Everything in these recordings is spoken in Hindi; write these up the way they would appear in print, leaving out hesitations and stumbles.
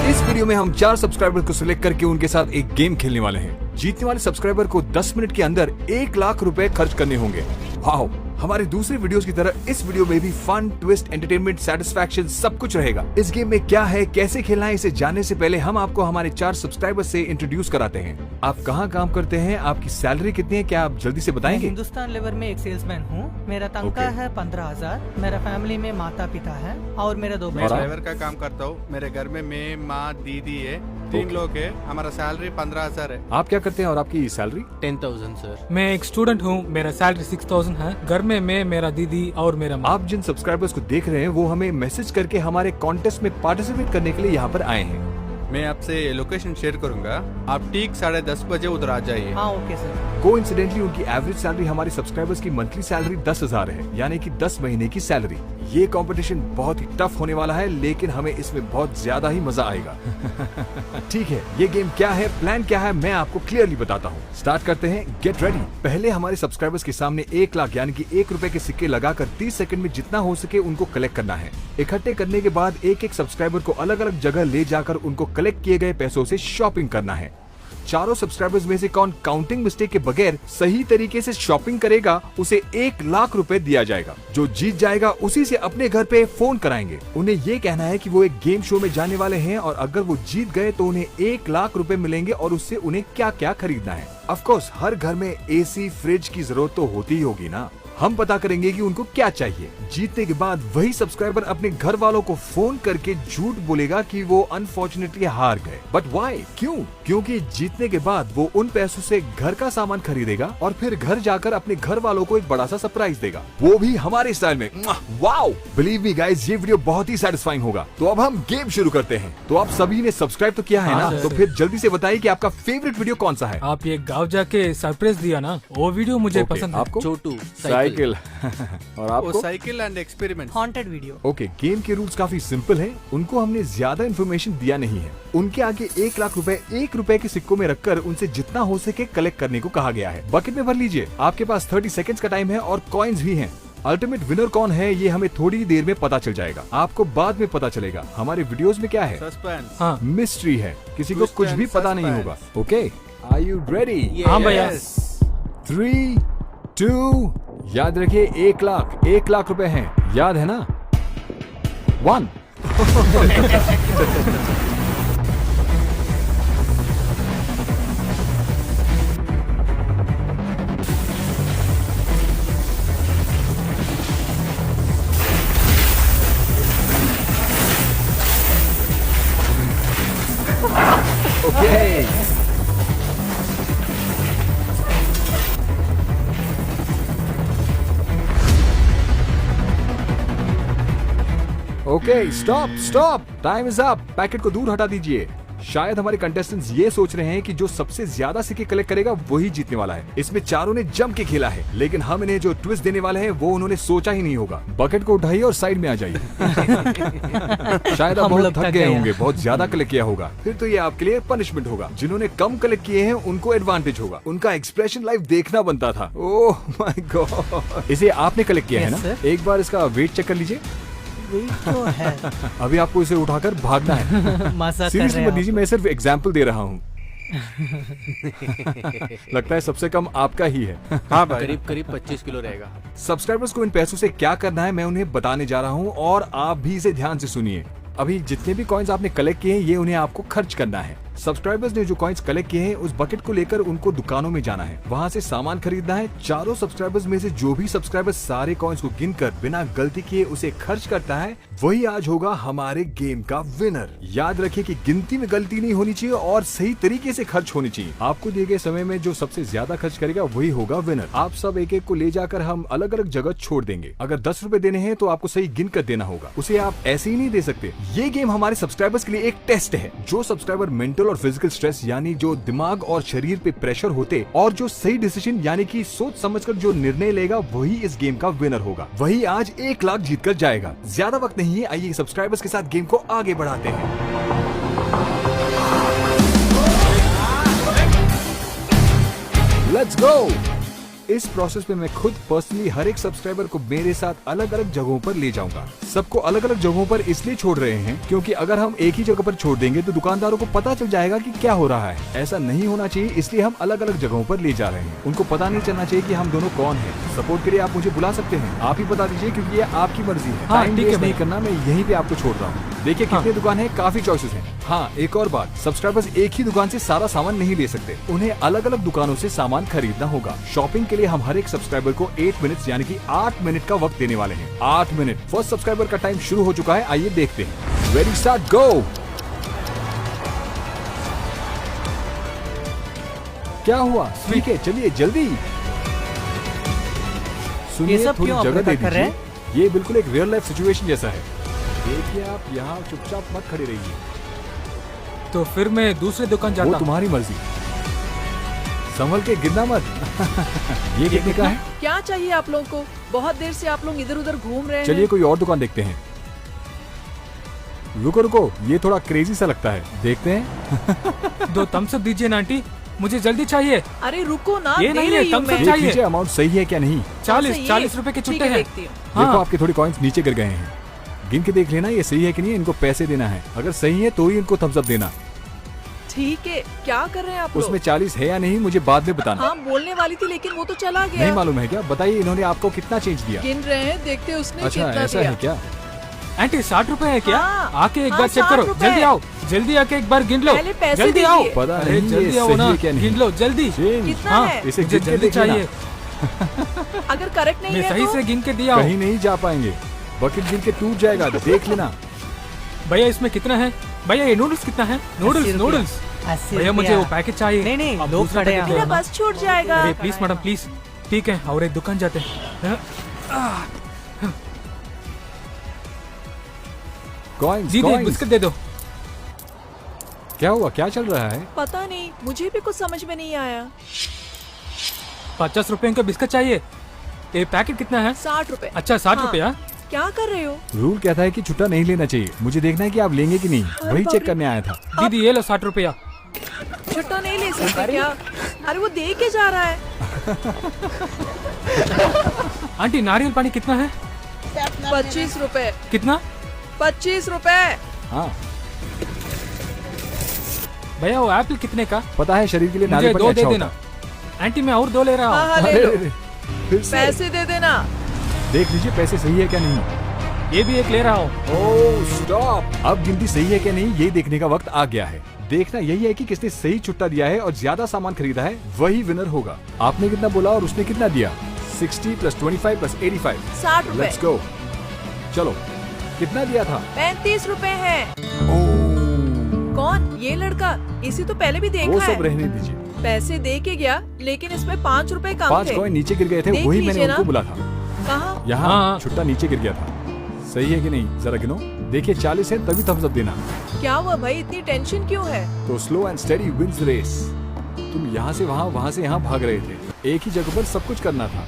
इस वीडियो में हम 4 सब्सक्राइबर को सिलेक्ट करके उनके साथ एक गेम खेलने वाले हैं। जीतने वाले सब्सक्राइबर को 10 मिनट के अंदर 1 लाख रुपए खर्च करने होंगे। वाओ! हमारे दूसरे वीडियोस की तरह इस वीडियो में भी फन, ट्विस्ट, एंटरटेनमेंट, सेटिस्फैक्शन सब कुछ रहेगा। इस गेम में क्या है, कैसे खेलना है, इसे जानने से पहले हम आपको हमारे 4 सब्सक्राइबर से इंट्रोड्यूस कराते हैं। आप कहाँ काम करते हैं, आपकी सैलरी कितनी है, क्या आप जल्दी से बताएंगे? हिंदुस्तान लेवर में एक सेल्समैन हूँ। मेरा तनख्वाह है 15,000। मेरा फैमिली में माता पिता है और मेरे 2 मैं ड्राइवर का काम करता हूँ। मेरे घर में मैं, माँ, दीदी है, 3 लोग है। हमारा सैलरी 15,000 है। आप क्या करते हैं और आपकी सैलरी? 10,000 सर। मैं एक स्टूडेंट हूँ, मेरा सैलरी 6,000 है। घर में मैं, मेरा दीदी और मेरा माँ। आप जिन सब्सक्राइबर्स को देख रहे हैं वो हमें मैसेज करके हमारे कॉन्टेस्ट में पार्टिसिपेट करने के लिए यहाँ पर आए हैं। मैं आपसे लोकेशन शेयर करूंगा, आप ठीक 10:30 बजे उधर आ जाइए। हाँ ओके सर। कोइंसिडेंटली उनकी एवरेज सैलरी हमारे सब्सक्राइबर्स की मंथली सैलरी 10,000 है, यानी कि 10 महीने की सैलरी। ये कंपटीशन बहुत ही टफ होने वाला है, लेकिन हमें इसमें बहुत ज्यादा ही मजा आएगा। ठीक है, ये गेम क्या है, प्लान क्या है, मैं आपको क्लियरली बताता हूँ। स्टार्ट करते हैं, गेट रेडी। पहले हमारे सब्सक्राइबर्स के सामने 1 लाख यानी कि 1 रुपए के सिक्के लगाकर 30 सेकंड में जितना हो सके उनको कलेक्ट करना है। इकट्ठे करने के बाद एक एक सब्सक्राइबर को अलग अलग जगह ले जाकर उनको कलेक्ट किए गए पैसों से शॉपिंग करना है। चारों सब्सक्राइबर्स में से कौन काउंटिंग मिस्टेक के बगैर सही तरीके से शॉपिंग करेगा उसे 1 लाख रुपए दिया जाएगा। जो जीत जाएगा उसी से अपने घर पे फोन कराएंगे। उन्हें ये कहना है कि वो एक गेम शो में जाने वाले हैं और अगर वो जीत गए तो उन्हें 1 लाख रुपए मिलेंगे और उससे उन्हें क्या क्या खरीदना है। ऑफ कोर्स हर घर में एसी, फ्रिज की जरूरत तो होती ही होगी ना। हम पता करेंगे कि उनको क्या चाहिए। जीतने के बाद वही सब्सक्राइबर अपने घर वालों को फोन करके झूठ बोलेगा कि वो अनफॉर्चुनेटली हार गए। But why? क्यों? क्योंकि जीतने के बाद वो उन पैसों से घर का सामान खरीदेगा और फिर घर जाकर अपने घर वालों को एक बड़ा सा सरप्राइज देगा, वो भी हमारे स्टाइल में। वाओ! बिलीव मी गाइस, ये वीडियो बहुत ही सेटिस्फाइंग होगा। तो अब हम गेम शुरू करते हैं। तो आप सभी ने सब्सक्राइब तो किया है ना? तो फिर जल्दी से बताइए कि आपका फेवरेट वीडियो कौन सा है। आप ये गाँव जाके सरप्राइज दिया ना, वो वीडियो मुझे पसंद है। आपको? छोटू साइकिल। और आपको? Cycle and experiment. Haunted video. Okay, game के रूल्स काफी सिंपल हैं। उनको हमने ज्यादा इन्फॉर्मेशन दिया नहीं है। उनके आगे 1 लाख रुपए 1 रुपए के सिक्कों में रखकर उनसे जितना हो सके कलेक्ट करने को कहा गया है। बकेट में भर लीजिए। आपके पास 30 सेकंड्स का टाइम है और कॉइन्स भी हैं। अल्टीमेट विनर कौन है ये हमें थोड़ी देर में पता चल जाएगा। आपको बाद में पता चलेगा। हमारे वीडियोस में क्या है? सस्पेंस। हाँ मिस्ट्री है, किसी को Twist कुछ and भी पता नहीं suspense. होगा। Okay, are you ready? हाँ भैया। 3, 2, याद रखिए 1 लाख रुपए हैं, याद है ना? 1। Okay. Okay, stop, time is up. Packet को दूर हटा दीजिए। शायद हमारे कंटेस्टेंट्स ये सोच रहे हैं कि जो सबसे ज्यादा सिक्के कलेक्ट करेगा वही जीतने वाला है। इसमें चारों ने जम के खेला है, लेकिन हम इन्हें जो ट्विस्ट देने वाले हैं वो उन्होंने सोचा ही नहीं होगा। बकेट को उठाइए और साइड में आ जाइए। शायद आप बहुत थक गए होंगे, बहुत ज्यादा कलेक्ट किया होगा। फिर तो ये आपके लिए पनिशमेंट होगा। जिन्होंने कम कलेक्ट किए हैं उनको एडवांटेज होगा। उनका एक्सप्रेशन लाइव देखना बनता था। Oh my God! इसे आपने कलेक्ट किया है Yes, ना? sir. एक बार इसका वेट चेक कर लीजिए। वेट तो है। अभी आपको इसे उठाकर भागना है। मजाक कर सीरियसली रहे मत हैं लीजिए, मैं सिर्फ एग्जाम्पल दे रहा हूँ। लगता है सबसे कम आपका ही है। हाँ भाई। करीब करीब 25 किलो रहेगा। सब्सक्राइबर्स को इन पैसों से क्या करना है मैं उन्हें बताने जा रहा हूँ और आप भी इसे ध्यान से सुनिए। अभी जितने भी कॉइन्स आपने कलेक्ट किए हैं ये उन्हें आपको खर्च करना है। सब्सक्राइबर्स ने जो कॉइन्स कलेक्ट किए हैं उस बकेट को लेकर उनको दुकानों में जाना है, वहाँ से सामान खरीदना है। चारों सब्सक्राइबर्स में से जो भी सब्सक्राइबर सारे कॉइन्स को गिनकर बिना गलती किए उसे खर्च करता है वही आज होगा हमारे गेम का विनर। याद रखिए कि गिनती में गलती नहीं होनी चाहिए और सही तरीके से खर्च होनी चाहिए। आपको दिए गए समय में जो सबसे ज्यादा खर्च करेगा वही होगा विनर। आप सब एक एक को ले जाकर हम अलग अलग जगह छोड़ देंगे। अगर 10 रुपए देने हैं तो आपको सही गिन कर देना होगा, उसे आप ऐसे ही नहीं दे सकते। ये गेम हमारे सब्सक्राइबर्स के लिए एक टेस्ट है। जो सब्सक्राइबर मेंटल और फिजिकल स्ट्रेस यानी जो दिमाग और शरीर पे प्रेशर होते और जो सही डिसीजन यानी कि सोच समझकर जो निर्णय लेगा वही इस गेम का विनर होगा। वही आज 1 लाख जीत कर जाएगा। ज्यादा वक्त नहीं है, आइए सब्सक्राइबर्स के साथ गेम को आगे बढ़ाते हैं। Let's go. इस प्रोसेस में मैं खुद पर्सनली हर एक सब्सक्राइबर को मेरे साथ अलग अलग जगहों पर ले जाऊंगा। सबको अलग अलग जगहों पर इसलिए छोड़ रहे हैं क्योंकि अगर हम एक ही जगह पर छोड़ देंगे तो दुकानदारों को पता चल जाएगा कि क्या हो रहा है। ऐसा नहीं होना चाहिए, इसलिए हम अलग अलग जगहों पर ले जा रहे हैं। उनको पता नहीं चलना चाहिए कि हम दोनों कौन हैं। सपोर्ट के लिए आप मुझे बुला सकते हैं, आप ही बता दीजिए क्योंकि ये आपकी मर्जी है। हाँ, टाइम ठीक है वेस्ट नहीं भाई। करना, मैं यहीं पे आपको छोड़ रहा हूँ। देखिए कितने दुकान है, काफी चॉइसेस हैं। हाँ, एक और बात, सब्सक्राइबर्स एक ही दुकान से सारा सामान नहीं ले सकते, उन्हें अलग अलग दुकानों से सामान खरीदना होगा। शॉपिंग के लिए हम हर एक सब्सक्राइबर को 8 मिनट यानी कि 8 मिनट का वक्त देने वाले हैं। 8 मिनट। फर्स्ट सब्सक्राइबर का टाइम शुरू हो चुका है, आइए देखते हैं। रेडी स्टार्ट गो। क्या हुआ? ठीक है, चलिए जल्दी। सुनिए, ये सब थोड़ी क्यों जगह दे कर रहे दीजिए। ये बिल्कुल एक रियल लाइफ सिचुएशन जैसा है। देखिए, आप यहाँ चुपचाप मत खड़े रहिए। तो फिर मैं दूसरे दुकान वो जाता हूँ। तुम्हारी मर्जी, संभल के गिरना मत। ये कितने का है? क्या चाहिए आप लोगों को? बहुत देर से आप लोग इधर उधर घूम रहे चलिए हैं। कोई और दुकान देखते हैं। रुको रुको, ये थोड़ा क्रेजी सा लगता है, देखते हैं। 2 थम्स अप दीजिए ना आंटी, मुझे जल्दी चाहिए। अरे रुको ना, ये दे नहीं है, रही हूँ तब से मैं। देख चाहिए। लीजिए अमाउंट सही है क्या नहीं। 40 रुपए के ठीक छुट्टे है, हैं। देखती हूँ। देखो हाँ, आपके थोड़े कॉइन्स नीचे गिर गए हैं, गिन के देख लेना ये सही है कि नहीं। इनको पैसे देना है, अगर सही है तो ही इनको थम्स अप देना। ठीक है, क्या कर रहे हैं आप लोग? उसमें 40 है या नहीं मुझे बाद में बताना। हाँ, बोलने वाली थी लेकिन वो तो चला नहीं गया। मालूम है क्या? बताइए इन्होंने आपको कितना चेंज दिया? गिन रहे हैं, देखते हैं उसने अच्छा कितना ऐसा दिया। है क्या? आंटी 60 रुपए है क्या? हाँ, आके एक हाँ, बार चेक 60 करो, रुपए। जल्दी आओ, जल्दी आके एक बार गिन लो। पहले पैसे जल्दी आओ। दीजिए। पता अरे नहीं ये जल्दी आओ सही ना, है क्या नहीं। गिन लो जल्दी। चेंज। कितना हाँ, है? इसे मुझे गिन के जल्दी देख लेना। चाहिए। अगर करेक्ट नहीं मैं है सही तो से गिन के दिया हूँ। कहीं नहीं जा पाएंगे, बकेट गिर के टूट जाएगा, देख लेना। भैया इसमें कितना है? भैया ये नूडल्स कितना है? 80 नूडल्स रुपया। नूडल्स 80 भैया मुझे वो पैकेट चाहिए। नहीं, नहीं, आप लोग दूसरा खड़े हैं। पैकेट ले मेरा आना। बस छूट जाएगा। अरे प्लीज मैडम प्लीज। ठीक है, और एक दुकान जाते हैं। कॉइन्स दीदी एक बिस्किट दे दो। क्या हुआ? क्या चल रहा है? पता नहीं, मुझे भी कुछ समझ में नहीं आया। 50 रुपए का बिस्किट चाहिए। ये पैकेट कितना है? 60 रुपए। अच्छा 60 हाँ। रुपया। क्या कर रहे हो? रूल कहता है कि छुट्टा नहीं लेना चाहिए। मुझे देखना है कि आप लेंगे कि नहीं, वही बाप चेक रे। करने आया था। दीदी ये लो 60 रुपया। छुट्टा नहीं ले सकते क्या? अरे वो दे के जा रहा है। आंटी नारियल पानी कितना है? 25 रुपए। कितना? 25 रुपए। हाँ भैया वो एप्पल कितने का? पता है, शरीर के लिए मुझे नारियल 2 पानी दे अच्छा देना। होता आंटी मैं और 2 ले रहा हाँ हूँ। हाँ, है। ले लो। अरे, फिर से पैसे दे देना। देख लीजिए पैसे सही है क्या नहीं। ये भी एक ले रहा हूँ। ओह स्टॉप, अब गिनती सही है क्या नहीं ये देखने का वक्त आ गया है। देखना यही है कि किसने सही छुट्टा दिया है और ज्यादा सामान खरीदा है, वही विनर होगा। आपने कितना बोला और उसने कितना दिया? 60 + 25 + 85। 60 रुपए। Let's go. चलो, कितना दिया था? 35 रुपए है। ओह, कौन? ये लड़का? इसे तो पहले भी वो देखा सब है। रहने दीजिए। पैसे दे के गया, लेकिन इसमें 5 रुपए कम 5 थे। कॉइन नीचे गिर गए थे, देख वही मैंने लीजिए उनको ना। बोला था। कहाँ? यहाँ हाँ। छुट्टा नीचे गिर गया था। सही है कि नहीं, जरा गिनो। देखिए 40 है तभी थम्स अप देना। क्या हुआ भाई, इतनी टेंशन क्यों है? तो slow and steady wins race. तुम यहाँ से वहाँ, वहाँ से यहाँ भाग रहे थे। एक ही जगह पर सब कुछ करना था।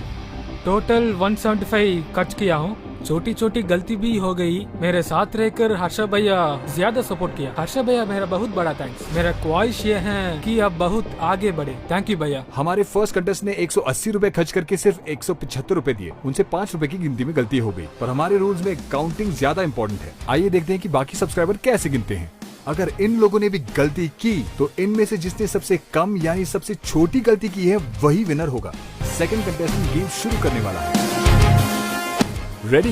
टोटल 175 खर्च किया हूँ। छोटी छोटी गलती भी हो गई। मेरे साथ रहकर हर्षा भैया ज्यादा सपोर्ट किया। हर्षा भैया मेरा बहुत बड़ा थैंक्स। मेरा ख्वाहिश ये है कि अब बहुत आगे बढ़े। थैंक यू भैया। हमारे फर्स्ट कंटेस्ट ने 180 रुपए खर्च करके सिर्फ 175 रुपए दिए। उनसे 5 रुपए की गिनती में गलती हो गई, पर हमारे रूल्स में काउंटिंग ज्यादा इंपॉर्टेंट है। आइए देखते हैं कि बाकी सब्सक्राइबर कैसे गिनते हैं। अगर इन लोगों ने भी गलती की तो इनमें से जिसने सबसे कम यानी सबसे छोटी गलती की है वही विनर होगा। सेकंड कंटेस्टेंट गेम शुरू करने वाला है। रेडी?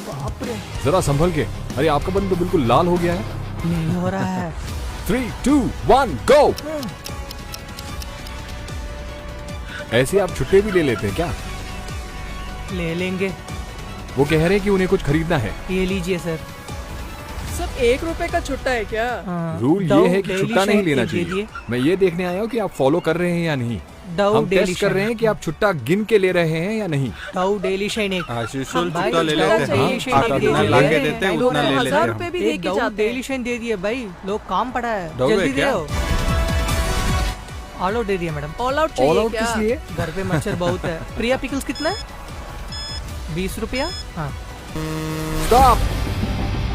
बाप रे, जरा संभल के। अरे आपका बन तो बिल्कुल लाल हो गया है। नहीं हो रहा है। 3, 2, 1 गो। ऐसे आप छुट्टे भी ले लेते हैं क्या? ले लेंगे। वो कह रहे हैं कि उन्हें कुछ खरीदना है। ये लीजिए सर। सब 1 रुपए का छुट्टा है क्या? हाँ, रूल डव ये है कि डेली छुट्टा नहीं शाइन लेना दे चाहिए। मैं ये देखने आया हूँ कि आप फॉलो कर रहे हैं या नहीं। डव हम डेली टेस्ट कर रहे हैं कि आप छुट्टा गिन के ले रहे हैं या नहीं। डव डेली शाइन एक। आशीष हम छुट्टा भाई ले छुट्टा लेते चाहिए, हैं। शाइन हाँ, दे जितना देते ला के हैं। देते हैं लोग उतना ले लेते 1000 हैं। रुपए भी दे एक के डव जाते डेली हैं। शाइन दे दिए भाई, लोग काम पड़ा है। डव है जल्दी क्या? दो। ऑल आउट दे दिया मैडम। ऑल आउट ऑल चाहिए आउट क्या? किस लिए? घर पे मच्छर बहुत है। प्रिया पिकल्स कितना है? 20 रुपया। हाँ, स्टॉप।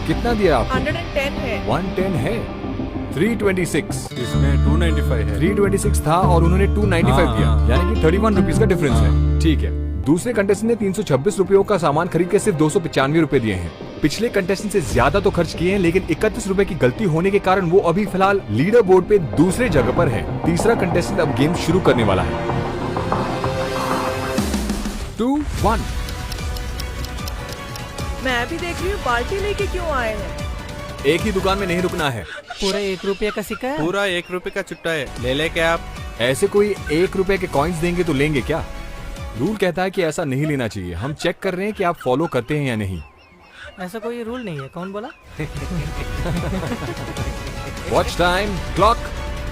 कितना दिया आपने? 110 है। 110 है। 326। इसमें 295 है। 326 था और उन्होंने 295 दिया, यानी कि 31 रुपीज का डिफरेंस है। ठीक है। दूसरे कंटेस्टेंट ने 326 रुपयों का सामान खरीद के सिर्फ 295 रुपए दिए हैं। पिछले कंटेस्टेंट से ज्यादा तो खर्च किए हैं, लेकिन 31 रुपए की गलती होने के कारण वो अभी फिलहाल लीडर बोर्ड पे दूसरे जगह पर है। तीसरा कंटेस्टेंट अब गेम शुरू करने वाला है। 2-1। मैं भी देख रही हूँ बाल्टी लेके क्यों आए हैं। एक ही दुकान में नहीं रुकना है। पूरे 1 रुपये का सिक्का है। पूरा 1 रुपए का चुट्टा है, ले ले क्या आप? ऐसे कोई 1 रुपए के कॉइन्स देंगे तो लेंगे क्या? रूल कहता है कि ऐसा नहीं लेना चाहिए। हम चेक कर रहे हैं कि आप फॉलो करते हैं या नहीं। ऐसा कोई रूल नहीं है, कौन बोला? Watch time, clock.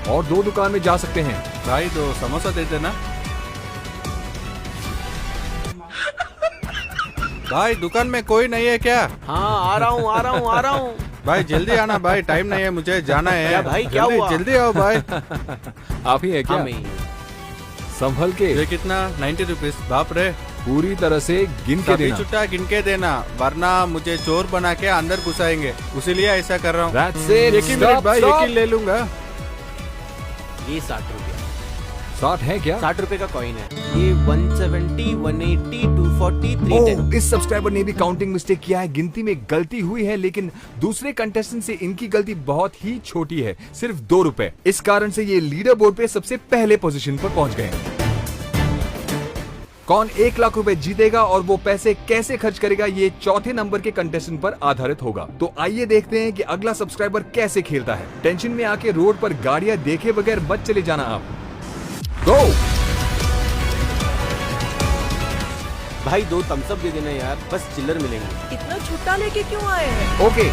और 2 दुकान में जा सकते हैं। भाई 2 समोसा दे देना। भाई दुकान में कोई नहीं है क्या? हाँ, आ रहा हूँ। भाई जल्दी आना भाई, टाइम नहीं है, मुझे जाना है। क्या भाई, क्या जल्दी हुआ? जल्दी आओ भाई। आप ही है क्या? हाँ, मैं ही। संभल के, ये कितना? 90 रुपीज। बाप रे। पूरी तरह से गिन के सभी देना। चुट्टा गिन के देना, वरना मुझे चोर बना के अंदर घुसाएंगे। उसीलिए ऐसा कर रहा हूँ। That's it. एक ही मिनट Stop, भाई, stop. एक ही ले लूंगा। ये 60 रुपया। 60 है क्या? 60 रुपए का कॉइन है ये। 170, 180, 240, 310। ओह, इस सब्सक्राइबर ने भी काउंटिंग मिस्टेक किया है। गिनती में गलती हुई है, लेकिन दूसरे कंटेस्टेंट से इनकी गलती बहुत ही छोटी है, सिर्फ 2 रुपए। इस कारण से ये लीडर बोर्ड पे सबसे पहले पोजीशन पर पहुंच गए हैं। कौन 1 लाख रुपए जीतेगा और वो पैसे कैसे खर्च करेगा, ये चौथे नंबर के कंटेस्टेंट पर आधारित होगा। तो आइए देखते हैं कि अगला सब्सक्राइबर कैसे खेलता है। टेंशन में आके रोड पर गाड़ियां देखे बगैर मत चले जाना आप। गो। भाई 2 थम्स अप दे देना यार, बस चिल्लर मिलेंगे। इतना छुट्टा लेके क्यों आए हैं। ओके,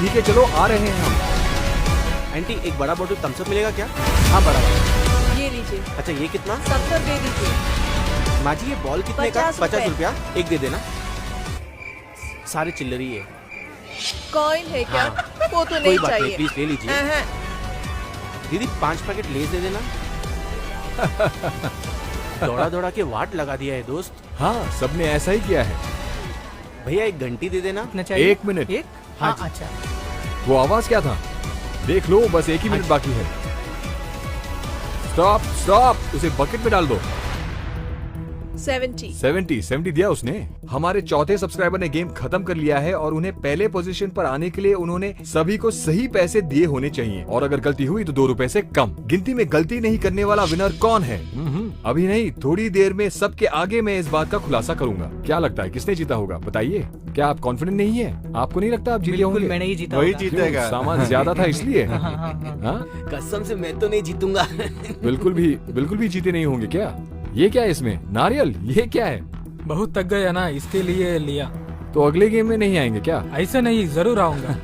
ठीक है, चलो आ रहे हैं हम। आंटी, एक बड़ा बॉटल थम्स अप मिलेगा क्या? हाँ, बड़ा बॉटल। ये लीजिए। अच्छा, ये कितना? 70 दे दीजिए। माँ जी, ये बॉल कितने का? 50 रुपया। एक दे देना। सारे चिल्लर ही है। कॉइन है क्या? हाँ। वो तो कोई नहीं बात नहीं, चाहिए। प्लीज ले लीजिए। हाँ। दीदी 5 पैकेट लेस दे देना। दौड़ा दौड़ा के वाट लगा दिया है दोस्त। हाँ, सबने ऐसा ही किया है। भैया 1 घंटी दे देना। कितना चाहिए? 1 मिनट। एक? हाँ हाँ, जी। अच्छा। वो आवाज क्या था? देख लो, बस 1 ही मिनट बाकी है। स्टॉप स्टॉप, उसे बकेट में डाल दो। 70 दिया उसने। हमारे चौथे सब्सक्राइबर ने गेम खत्म कर लिया है और उन्हें पहले पोजीशन पर आने के लिए उन्होंने सभी को सही पैसे दिए होने चाहिए, और अगर गलती हुई तो 2 रुपए से कम। गिनती में गलती नहीं करने वाला विनर कौन है? अभी नहीं, थोड़ी देर में सबके आगे मैं इस बात का खुलासा करूंगा। क्या लगता है किसने जीता होगा? बताइए। क्या आप कॉन्फिडेंट नहीं है? आपको नहीं लगता आप जीते बिल्कुल होंगे? मैंने ही जीता वही होगा। जीत- क्यों? जीतेगा। सामान ज्यादा था इसलिए? हाँ, हाँ, हाँ। हाँ? कसम से मैं तो नहीं जीतूंगा। बिल्कुल भी जीते नहीं होंगे क्या? ये क्या है इसमें? नारियल? ये क्या है? बहुत थक गया ना, इसके लिए लिया। तो अगले गेम में नहीं आएंगे क्या? ऐसा नहीं, जरूर आऊंगा।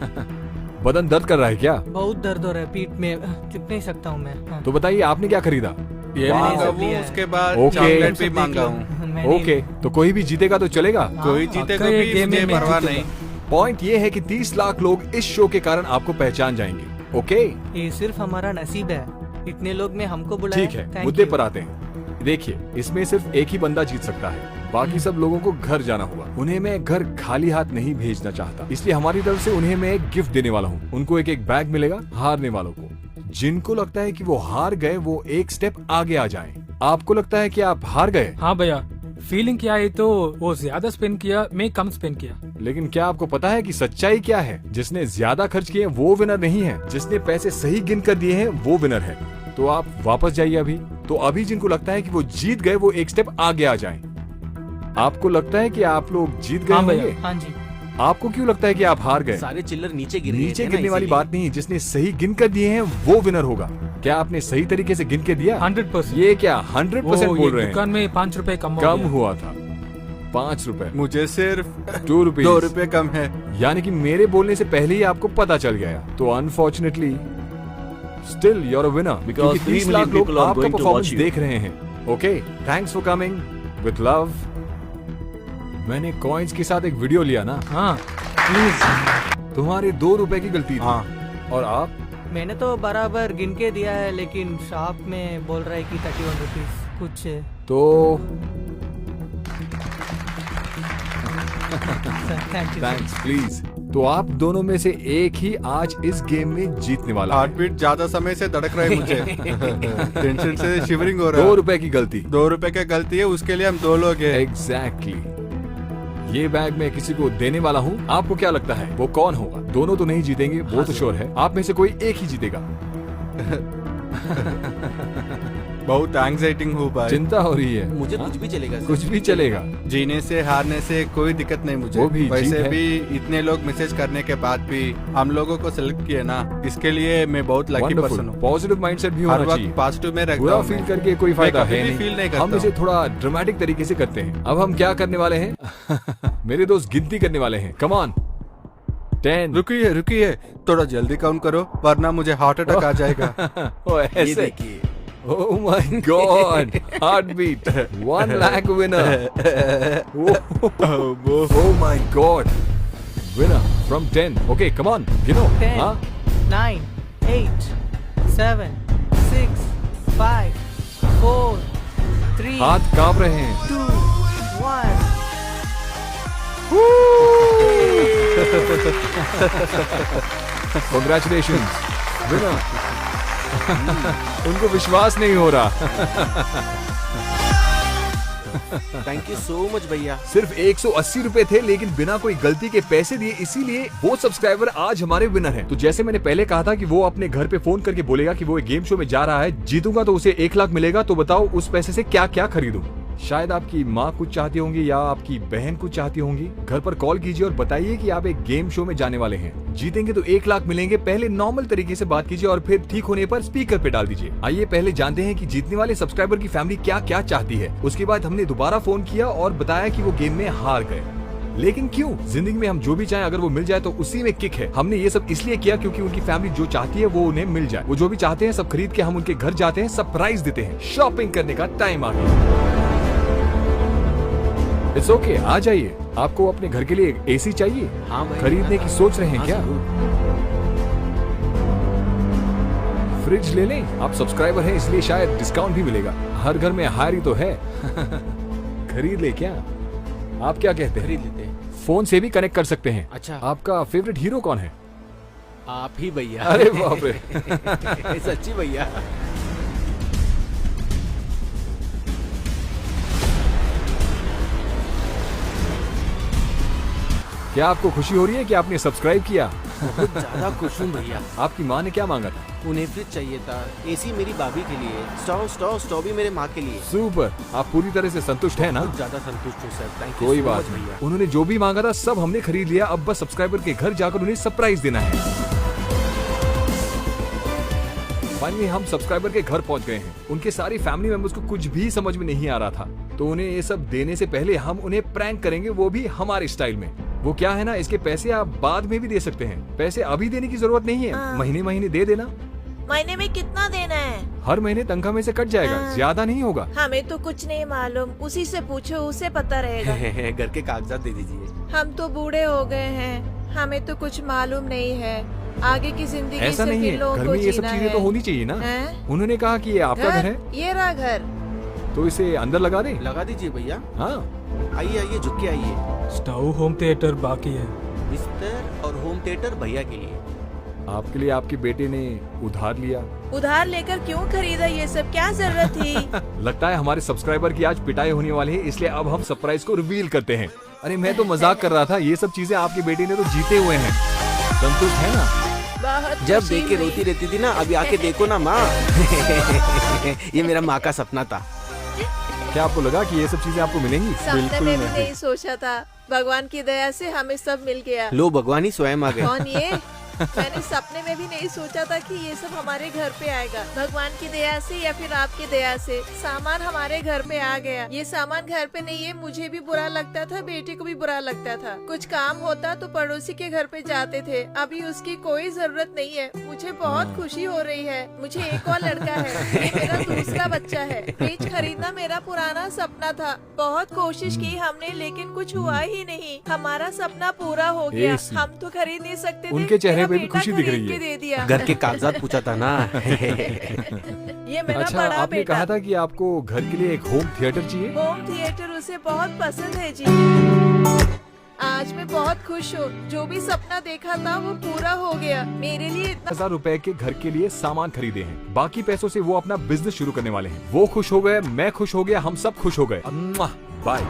बदन दर्द कर रहा है क्या? बहुत दर्द हो रहा है पीठ में, चुप नहीं सकता हूँ मैं। हाँ। तो बताइए, आपने क्या खरीदा? ये वाह। मांगा सब वो, लिया है। उसके बाद ओके। चॉकलेट भी सब मांगा देख हूँ। लो। मैंने- ओके, तो कोई भी जीतेगा तो चलेगा। कोई हाँ, जीते पक्का तो ये भी गेम में मुझे मैं परवाह जीतूंगा। नहीं। पॉइंट ये है कि 30 लाख लोग इस शो के कारण आपको पहचान जाएंगे। ओके, ये सिर्फ हमारा नसीब है, इतने लोग में हमको बुलाया। ठीक है, Thank मुद्दे you। पर आते हैं। देखिए, इसमें सिर्फ एक ही बंदा जीत सकता है, बाकी सब लोगों को घर जाना होगा। उन्हें मैं घर खाली हाथ नहीं भेजना चाहता, इसलिए हमारी तरफ से उन्हें मैं एक गिफ्ट देने वाला हूँ। उनको एक बैग मिलेगा। हारने वालों को, जिनको लगता है कि वो हार गए, वो एक स्टेप आगे आ जाएं। आपको लगता है कि आप हार गए, हाँ भैया, फीलिंग क्या है तो वो ज्यादा स्पेंड किया, मैं कम स्पेंड किया। लेकिन क्या आपको पता है कि सच्चाई क्या है? जिसने ज्यादा खर्च किए वो विनर नहीं है, जिसने पैसे सही गिन कर दिए हैं वो विनर है। तो आप वापस जाइए अभी। तो अभी जिनको लगता है कि वो जीत गए, वो एक स्टेप आगे आ जाएं। आपको लगता है कि आप लोग जीत गए हाँ भैया। होंगे? हाँ जी। आपको क्यों लगता है कि आप हार गए? सारे चिल्लर नीचे गिर गए नीचे थे ना, गिरने वाली इसीलिए। बात नहीं, जिसने सही गिन कर दिए हैं वो विनर होगा। क्या आपने सही तरीके से गिन के दिया? 100%। ये क्या 100% वो बोल ये रहे हैं? दुकान में 5 रुपए कम हो कम गया। हुआ था 5 रुपए, मुझे सिर्फ 2 रुपीज। 2 रुपए कम है। यानी कि मेरे बोलने से पहले ही आपको पता चल गया। तो unfortunately still you are a winner, क्योंकि 30 लाख लोग आपका परफॉर्मेंस देख रहे हैं। ओके, thanks for coming with love. मैंने कॉइन्स के साथ एक वीडियो लिया ना। हाँ प्लीज। तुम्हारे 2 रुपए की गलती थी। हाँ। और आप? मैंने तो बराबर गिन के दिया है, लेकिन शॉप में बोल रहा है कि 31 रुपीज कुछ है। तो थैंक यू। थैंक्स, प्लीज तो आप दोनों में से एक ही आज इस गेम में जीतने वाला है। हार्ट बीट ज्यादा समय से धड़क रहा है मुझे। टेंशन से शिवरिंग हो रहा है। 2 रुपए की गलती। 2 रुपए की गलती है, उसके लिए हम 2 लोग हैं। एग्जैक्टली। ये बैग मैं किसी को देने वाला हूँ। आपको क्या लगता है वो कौन होगा? दोनों तो नहीं जीतेंगे, वो तो श्योर है। आप में से कोई एक ही जीतेगा। बहुत एंग्जाइटिंग हो भाई। चिंता हो रही है। मुझे कुछ भी चलेगा सर। कुछ भी चलेगा। जीने से हारने से कोई दिक्कत नहीं मुझे। वो भी जीत वैसे है। भी इतने लोग मैसेज करने के बाद भी हम लोगों को सिलेक्ट किए ना, इसके लिए मैं बहुत लकी पर्सन हूँ। पॉजिटिव माइंडसेट भी हर होना वक्त चाहिए। पॉजिटिव में रखता बुरा हूँ फील मैं। करके कोई फायदा मैं कभी है भी फील नहीं करता हम इसे हूँ। थोड़ा ड्रामेटिक तरीके से करते हैं। अब हम क्या करने वाले हैं? मेरे दोस्त गिनती करने वाले हैं। Come on. 10। रुकिए, थोड़ा जल्दी काउंट करो वरना मुझे हार्ट अटैक आ जाएगा। ओ ये ऐसे। देखिए। Oh my God! Heartbeat. 1 lakh winner. Oh my God! Winner from 10. Okay, come on. Gino. 10, हाँ? 9, 8, 7, 6, 5, 4, 3, हाथ कांप रहे हैं। 2, 1. Congratulations. Winner. उनको विश्वास नहीं हो रहा। थैंक यू सो मच भैया। सिर्फ 180 रुपए थे, लेकिन बिना कोई गलती के पैसे दिए, इसीलिए वो सब्सक्राइबर आज हमारे विनर है। तो जैसे मैंने पहले कहा था कि वो अपने घर पे फोन करके बोलेगा कि वो एक गेम शो में जा रहा है, जीतूंगा तो उसे 1 लाख मिलेगा। तो बताओ उस पैसे से क्या क्या खरीदूं? शायद आपकी माँ कुछ चाहती होंगी या आपकी बहन कुछ चाहती होंगी। घर पर कॉल कीजिए और बताइए कि आप एक गेम शो में जाने वाले हैं। जीतेंगे तो 1 लाख मिलेंगे। पहले नॉर्मल तरीके से बात कीजिए और फिर ठीक होने पर स्पीकर पे डाल दीजिए। आइए पहले जानते हैं कि जीतने वाले सब्सक्राइबर की फैमिली क्या क्या चाहती है। उसके बाद हमने दोबारा फोन किया और बताया कि वो गेम में हार गए। लेकिन क्यों? जिंदगी में हम जो भी चाहें अगर वो मिल जाए तो उसी में किक है। हमने ये सब इसलिए किया क्योंकि उनकी फैमिली जो चाहती है वो उन्हें मिल जाए। वो जो भी चाहते हैं सब खरीद के हम उनके घर जाते हैं, सरप्राइज देते हैं। शॉपिंग करने का टाइम आ गया। इट्स ओके, आ जाइए। आपको अपने घर के लिए एक एसी चाहिए? हाँ भाई। खरीदने की सोच रहे हैं हाँ, क्या? जरूर। फ्रिज ले लें। आप सब्सक्राइबर हैं इसलिए शायद डिस्काउंट भी मिलेगा। हर घर में हार ही तो है। खरीद ले क्या? आप क्या कहते हैं? खरीद लेते हैं। फोन से भी कनेक्ट कर सकते हैं। अच्छा। आपका फेवरेट हीरो कौन है? आप ही भैया। अरे बाप रे। सच्ची भैया। क्या आपको खुशी हो रही है कि आपने सब्सक्राइब किया? बहुत ज्यादा खुश हूँ भैया। आपकी माँ ने क्या मांगा था? उन्हें फ्रिज चाहिए था, एसी मेरी भाभी के लिए, स्टोव भी मेरे माँ के लिए। सुपर। आप पूरी तरह से संतुष्ट हैं ना? बहुत ज्यादा संतुष्ट हूँ सर। थैंक यू कोई सो बात मच नहीं। भैया। उन्होंने जो भी मांगा था सब हमने खरीद लिया। अब बस सब्सक्राइबर के घर जाकर उन्हें सरप्राइज देना है। फाइनली हम सब्सक्राइबर के घर पहुंच गए हैं। उनके सारी फैमिली मेंबर्स को कुछ भी समझ में नहीं आ रहा था, तो उन्हें ये सब देने से पहले हम उन्हें प्रैंक करेंगे, वो भी हमारे स्टाइल में। वो क्या है ना, इसके पैसे आप बाद में भी दे सकते हैं। पैसे अभी देने की जरूरत नहीं है, महीने महीने दे देना। महीने में कितना देना है? हर महीने तनख्वाह में से कट जाएगा, ज्यादा नहीं होगा। हमें तो कुछ नहीं मालूम, उसी से पूछो, उसे पता रहेगा। घर के कागजात दे दीजिए। हम तो बूढ़े हो गए हैं, हमें तो कुछ मालूम नहीं है। आगे की जिंदगी ऐसा सिर्फ नहीं इन है, लोगों घर को में ये सब जीना चीजें है। तो होनी चाहिए ना। हैं? उन्होंने कहा कि ये आपका घर है, ये रहा घर। तो इसे अंदर लगा दे। लगा दीजिए भैया। हाँ, आइए आइए, झुक के आइए। स्टोव होम थिएटर बाकी है। बिस्तर और होम थिएटर भैया के लिए। आपके लिए आपके बेटे ने उधार लिया। उधार लेकर क्यों खरीदा ये सब? क्या जरूरत थी? लगता है हमारे सब्सक्राइबर की आज पिटाई होने वाली है, इसलिए अब हम सरप्राइज को रिवील करते हैं। अरे मैं तो मजाक कर रहा था, ये सब चीजें आपके बेटे ने तो जीते हुए हैं। संतुष्ट है ना? बहुत जब खुशी देख के हुई। रोती रहती थी ना, अभी आके देखो ना माँ। ये मेरा माँ का सपना था। क्या आपको लगा कि ये सब चीजें आपको मिलेंगी? सपने में भी नहीं सोचा था। भगवान की दया से हमें सब मिल गया। लो भगवान ही स्वयं आ गए। कौन ये? मैंने सपने में भी नहीं सोचा था कि ये सब हमारे घर पे आएगा। भगवान की दया से या फिर आपकी दया से सामान हमारे घर पे आ गया। ये सामान घर पे नहीं है, मुझे भी बुरा लगता था, बेटे को भी बुरा लगता था। कुछ काम होता तो पड़ोसी के घर पे जाते थे, अभी उसकी कोई जरूरत नहीं है। मुझे बहुत खुशी हो रही है। मुझे एक और लड़का है, ये मेरा दूसरा बच्चा है। फ्रिज खरीदना मेरा पुराना सपना था। बहुत कोशिश की हमने, लेकिन कुछ हुआ ही नहीं। हमारा सपना पूरा हो गया। AC हम तो खरीद नहीं सकते थे, उनके चेहरे मेरा पे भी बेटा खुशी दिख रही खरीद है। के दे दिया। घर के कागजात पूछा था ना। ये मेरा अच्छा, बड़ा आपने बेटा। कहा था कि आपको घर के लिए एक होम थिएटर चाहिए। होम थिएटर उसे बहुत पसंद है जी। आज मैं बहुत खुश हूँ। जो भी सपना देखा था वो पूरा हो गया। मेरे लिए इतना 1000 के घर के लिए सामान खरीदे हैं। बाकी पैसों से वो अपना बिजनेस शुरू करने वाले हैं। वो खुश हो गए, मैं खुश हो गया, हम सब खुश हो गए। बाय।